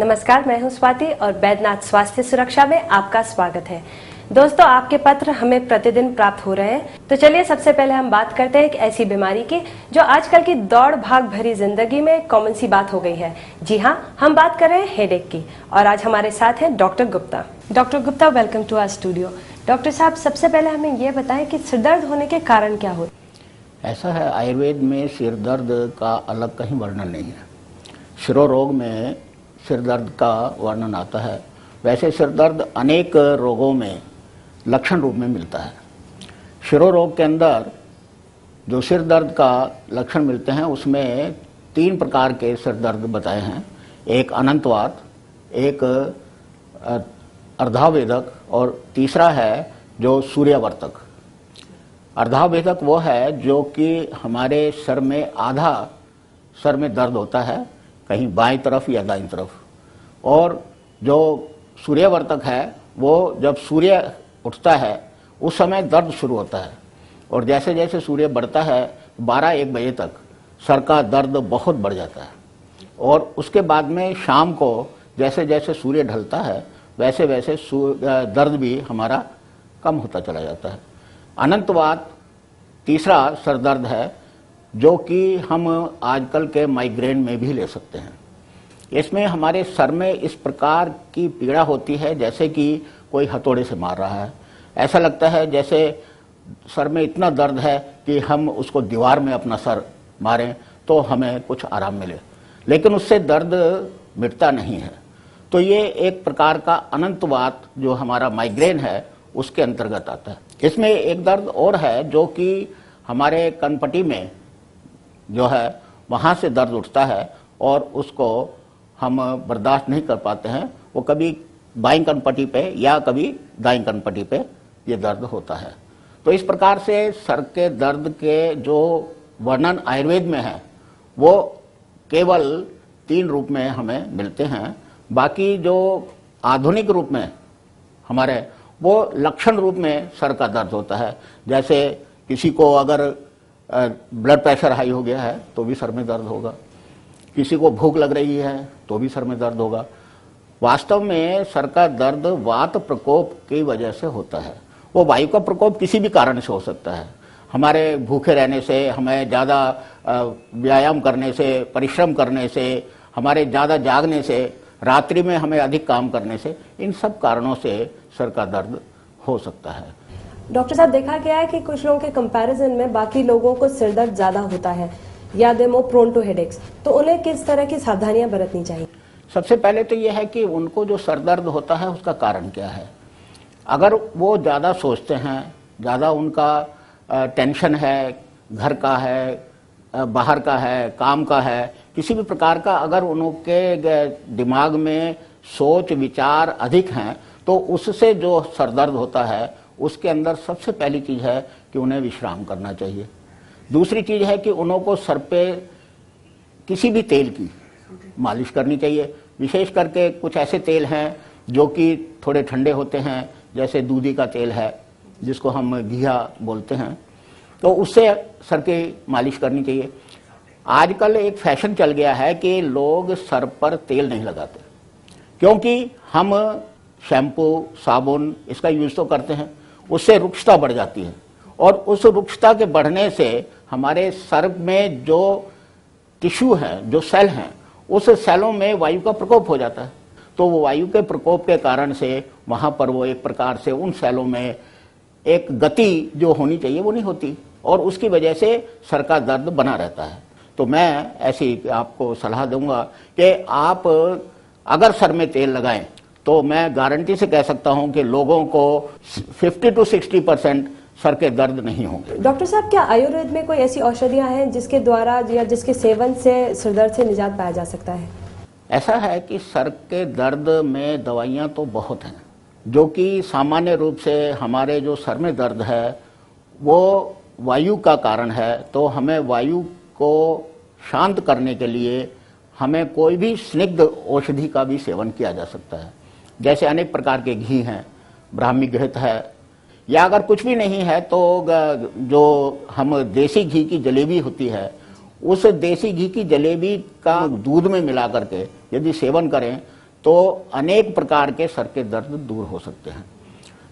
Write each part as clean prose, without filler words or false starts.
नमस्कार, मैं हूं स्वाति और बैद्यनाथ स्वास्थ्य सुरक्षा में आपका स्वागत है। दोस्तों, आपके पत्र हमें प्रतिदिन प्राप्त हो रहे हैं, तो चलिए सबसे पहले हम बात करते हैं एक ऐसी बीमारी की जो आजकल की दौड़ भाग भरी जिंदगी में कॉमन सी बात हो गई है। जी हाँ, हम बात कर रहे हैं हेडेक की और आज हमारे साथ हैं doctor Gupta. Doctor Gupta, welcome to our studio. Doctor साहब, सबसे पहले हमें ये बताएं कि सिरदर्द होने के कारण क्या होते? ऐसा है, आयुर्वेद में सिर दर्द का अलग कहीं वर्णन नहीं है। शिरोरोग में सिर दर्द का वर्णन आता है। वैसे सिर दर्द अनेक रोगों में लक्षण रूप में मिलता है। शिरोरोग के अंदर जो सिर दर्द का लक्षण मिलते हैं उसमें 3 प्रकार के सिर दर्द बताए हैं। एक अनंतवात, एक अर्धावेदक और तीसरा है जो सूर्यावर्तक। अर्धावेदक वो है जो कि हमारे सर में आधा सर में दर्द होता है, कहीं बाईं तरफ या दाईं तरफ। और जो सूर्यावर्तक है वो जब सूर्य उठता है उस समय दर्द शुरू होता है और जैसे जैसे सूर्य बढ़ता है 12-1 बजे तक सर का दर्द बहुत बढ़ जाता है और उसके बाद में शाम को जैसे जैसे सूर्य ढलता है वैसे वैसे दर्द भी हमारा कम होता चला जाता है। अनंतवात तीसरा सर दर्द है जो कि हम आजकल के माइग्रेन में भी ले सकते हैं। इसमें हमारे सर में इस प्रकार की पीड़ा होती है जैसे कि कोई हथौड़े से मार रहा है। ऐसा लगता है जैसे सर में इतना दर्द है कि हम उसको दीवार में अपना सर मारें तो हमें कुछ आराम मिले, लेकिन उससे दर्द मिटता नहीं है। तो ये एक प्रकार का अनंतवात जो हमारा माइग्रेन है उसके अंतर्गत आता है। इसमें एक दर्द और है जो कि हमारे कनपट्टी में जो है वहाँ से दर्द उठता है और उसको हम बर्दाश्त नहीं कर पाते हैं। वो कभी बाईं कनपट्टी पे या कभी दाईं कनपट्टी पे ये दर्द होता है। तो इस प्रकार से सर के दर्द के जो वर्णन आयुर्वेद में है वो केवल 3 रूप में हमें मिलते हैं। बाकी जो आधुनिक रूप में हमारे वो लक्षण रूप में सर का दर्द होता है। जैसे किसी को अगर ब्लड प्रेशर हाई हो गया है तो भी सर में दर्द होगा, किसी को भूख लग रही है तो भी सर में दर्द होगा। वास्तव में सर का दर्द वात प्रकोप की वजह से होता है। वो वायु का प्रकोप किसी भी कारण से हो सकता है। हमारे भूखे रहने से, हमें ज़्यादा व्यायाम करने से, परिश्रम करने से, हमारे ज़्यादा जागने से, रात्रि में हमें अधिक काम करने से, इन सब कारणों से सर का दर्द हो सकता है। डॉक्टर साहब, देखा गया है कि कुछ लोगों के कंपैरिजन में बाकी लोगों को सिर दर्द ज्यादा होता है या दे मोर प्रोन टू हेडेक्स, तो उन्हें किस तरह की सावधानियां बरतनी चाहिए? सबसे पहले तो यह है कि उनको जो सर दर्द होता है उसका कारण क्या है। अगर वो ज़्यादा सोचते हैं, ज़्यादा उनका टेंशन है, घर का है, बाहर का है, काम का है, किसी भी प्रकार का अगर उनके दिमाग में सोच विचार अधिक हैं तो उससे जो सर दर्द होता है उसके अंदर सबसे पहली चीज़ है कि उन्हें विश्राम करना चाहिए। दूसरी चीज़ है कि उनको सर पे किसी भी तेल की मालिश करनी चाहिए। विशेष करके कुछ ऐसे तेल हैं जो कि थोड़े ठंडे होते हैं, जैसे दूधी का तेल है जिसको हम घिया बोलते हैं, तो उससे सर की मालिश करनी चाहिए। आजकल एक फैशन चल गया है कि लोग सर पर तेल नहीं लगाते क्योंकि हम शैम्पू साबुन इसका यूज़ तो करते हैं, उससे रुक्षता बढ़ जाती है और उस रुक्षता के बढ़ने से हमारे सर में जो टिश्यू है, जो सेल हैं, उस सेलों में वायु का प्रकोप हो जाता है। तो वो वायु के प्रकोप के कारण से वहाँ पर वो एक प्रकार से उन सेलों में एक गति जो होनी चाहिए वो नहीं होती और उसकी वजह से सर का दर्द बना रहता है। तो मैं ऐसी आपको सलाह दूंगा कि आप अगर सर में तेल लगाएं तो मैं गारंटी से कह सकता हूं कि लोगों को 50 to 60% सर के दर्द नहीं होंगे। डॉक्टर साहब, क्या आयुर्वेद में कोई ऐसी औषधियां हैं जिसके द्वारा या जिसके सेवन से सिर दर्द से निजात पाया जा सकता है? ऐसा है कि सर के दर्द में दवाइयां तो बहुत हैं जो कि सामान्य रूप से हमारे जो सर में दर्द है वो वायु का कारण है। तो हमें वायु को शांत करने के लिए हमें कोई भी स्निग्ध औषधि का भी सेवन किया जा सकता है। जैसे अनेक प्रकार के घी हैं, ब्राह्मी घृत है, या अगर कुछ भी नहीं है तो जो हम देसी घी की जलेबी होती है उस देसी घी की जलेबी का दूध में मिला करके यदि सेवन करें तो अनेक प्रकार के सर के दर्द दूर हो सकते हैं।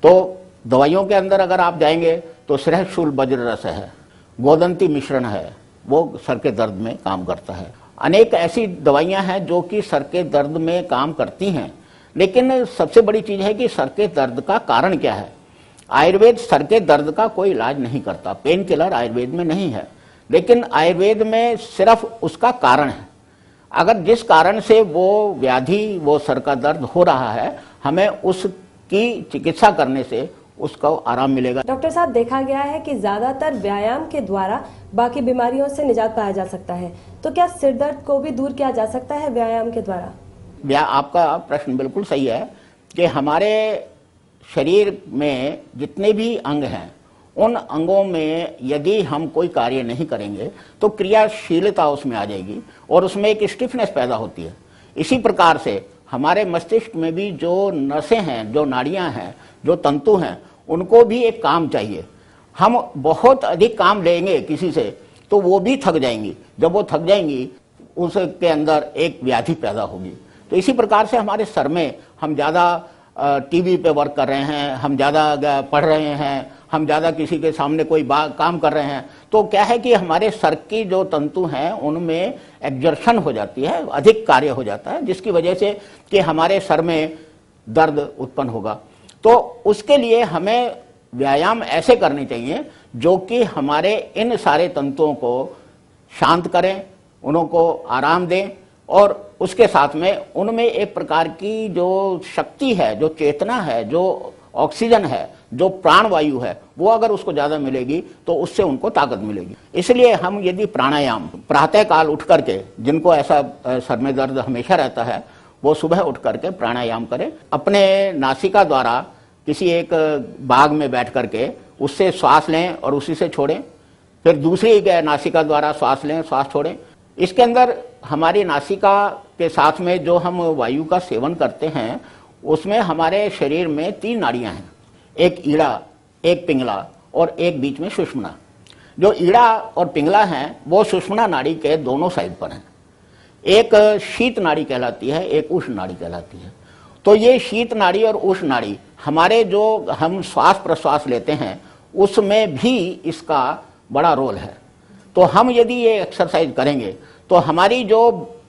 तो दवाइयों के अंदर अगर आप जाएंगे तो श्रेयशूल वज्र रस है, गोदंती मिश्रण है, वो सर के दर्द में काम करता है। अनेक ऐसी दवाइयां हैं जो कि सर के दर्द में काम करती हैं, लेकिन सबसे बड़ी चीज है कि सर के दर्द का कारण क्या है। आयुर्वेद सर के दर्द का कोई इलाज नहीं करता, पेन किलर आयुर्वेद में नहीं है, लेकिन आयुर्वेद में सिर्फ उसका कारण है। अगर जिस कारण से वो व्याधि, वो सर का दर्द हो रहा है, हमें उसकी चिकित्सा करने से उसको आराम मिलेगा। डॉक्टर साहब, देखा गया है कि ज्यादातर व्यायाम के द्वारा बाकी बीमारियों से निजात पाया जा सकता है, तो क्या सिर दर्द को भी दूर किया जा सकता है व्यायाम के द्वारा? आपका प्रश्न बिल्कुल सही है कि हमारे शरीर में जितने भी अंग हैं, उन अंगों में यदि हम कोई कार्य नहीं करेंगे तो क्रियाशीलता उसमें आ जाएगी और उसमें एक स्टिफनेस पैदा होती है। इसी प्रकार से हमारे मस्तिष्क में भी जो नसें हैं, जो नाड़ियां हैं, जो तंतु हैं, उनको भी एक काम चाहिए। हम बहुत अधिक काम लेंगे किसी से तो वो भी थक जाएंगी, जब वो थक जाएंगी उसके अंदर एक व्याधि पैदा होगी। तो इसी प्रकार से हमारे सर में हम ज़्यादा टीवी पे वर्क कर रहे हैं, हम ज़्यादा पढ़ रहे हैं, हम ज़्यादा किसी के सामने कोई काम कर रहे हैं, तो क्या है कि हमारे सर की जो तंतु हैं उनमें एक्जर्शन हो जाती है, अधिक कार्य हो जाता है, जिसकी वजह से कि हमारे सर में दर्द उत्पन्न होगा। तो उसके लिए हमें व्यायाम ऐसे करने चाहिए जो कि हमारे इन सारे तंतुओं को शांत करें, उनको आराम दें और उसके साथ में उनमें एक प्रकार की जो शक्ति है, जो चेतना है, जो ऑक्सीजन है, जो प्राणवायु है, वो अगर उसको ज्यादा मिलेगी तो उससे उनको ताकत मिलेगी। इसलिए हम यदि प्राणायाम प्रातः काल उठ करके, जिनको ऐसा सर में दर्द हमेशा रहता है, वो सुबह उठ करके प्राणायाम करें। अपने नासिका द्वारा किसी एक बाग में बैठ करके उससे श्वास लें और उसी से छोड़ें, फिर दूसरी नासिका द्वारा श्वास लें, श्वास छोड़ें। इसके अंदर हमारी नासिका के साथ में जो हम वायु का सेवन करते हैं उसमें हमारे शरीर में 3 नाड़ियां हैं, एक ईड़ा, एक पिंगला और एक बीच में सुषुम्ना। जो ईड़ा और पिंगला हैं वो सुषुम्ना नाड़ी के दोनों साइड पर हैं। एक शीत नाड़ी कहलाती है, एक उष्ण नाड़ी कहलाती है। तो ये शीत नाड़ी और उष्ण नाड़ी हमारे जो हम श्वास प्रश्वास लेते हैं उसमें भी इसका बड़ा रोल है। तो हम यदि ये एक्सरसाइज करेंगे तो हमारी जो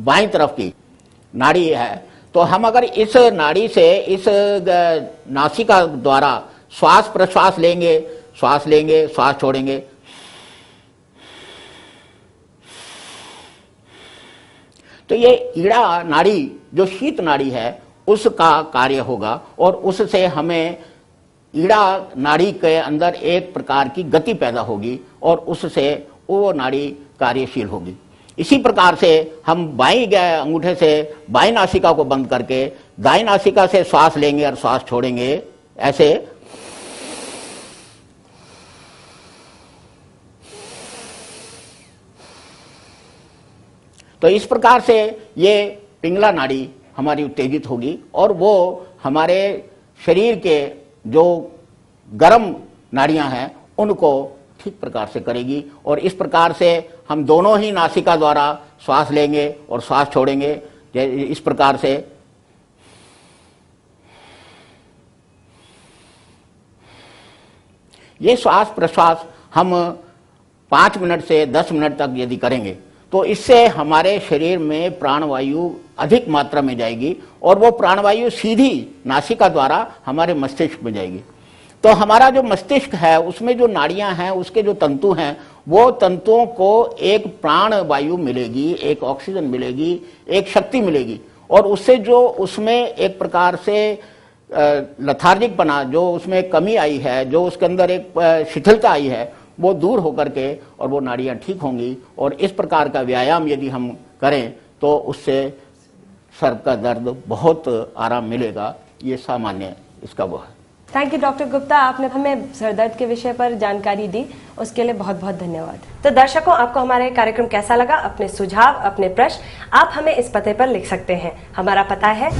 बाईं तरफ की नाड़ी है, तो हम अगर इस नाड़ी से इस नासिका द्वारा श्वास प्रश्वास लेंगे, श्वास लेंगे, श्वास छोड़ेंगे, तो ये ईड़ा नाड़ी जो शीत नाड़ी है उसका कार्य होगा और उससे हमें ईड़ा नाड़ी के अंदर एक प्रकार की गति पैदा होगी और उससे वो नाड़ी कार्यशील होगी। इसी प्रकार से हम बाईं अंगूठे से बाईं नासिका को बंद करके दाईं नासिका से श्वास लेंगे और श्वास छोड़ेंगे, ऐसे। तो इस प्रकार से ये पिंगला नाड़ी हमारी उत्तेजित होगी और वो हमारे शरीर के जो गर्म नाड़ियां हैं उनको ठीक प्रकार से करेगी। और इस प्रकार से हम दोनों ही नासिका द्वारा श्वास लेंगे और श्वास छोड़ेंगे, इस प्रकार से। ये श्वास प्रश्वास हम 5 मिनट से 10 मिनट तक यदि करेंगे तो इससे हमारे शरीर में प्राणवायु अधिक मात्रा में जाएगी और वो प्राणवायु सीधी नासिका द्वारा हमारे मस्तिष्क में जाएगी। तो हमारा जो मस्तिष्क है उसमें जो नाड़ियां हैं, उसके जो तंतु हैं, वो तंतुओं को एक प्राण वायु मिलेगी, एक ऑक्सीजन मिलेगी, एक शक्ति मिलेगी और उससे जो उसमें एक प्रकार से लथार्जिक पना, जो उसमें कमी आई है, जो उसके अंदर एक शिथिलता आई है, वो दूर होकर के और वो नाड़ियां ठीक होंगी। और इस प्रकार का व्यायाम यदि हम करें तो उससे सर का दर्द बहुत आराम मिलेगा। ये सामान्य इसका वो है। थैंक यू डॉक्टर गुप्ता, आपने हमें सर दर्द के विषय पर जानकारी दी, उसके लिए बहुत बहुत धन्यवाद। तो दर्शकों, आपको हमारा ये कार्यक्रम कैसा लगा? अपने सुझाव, अपने प्रश्न आप हमें इस पते पर लिख सकते हैं। हमारा पता है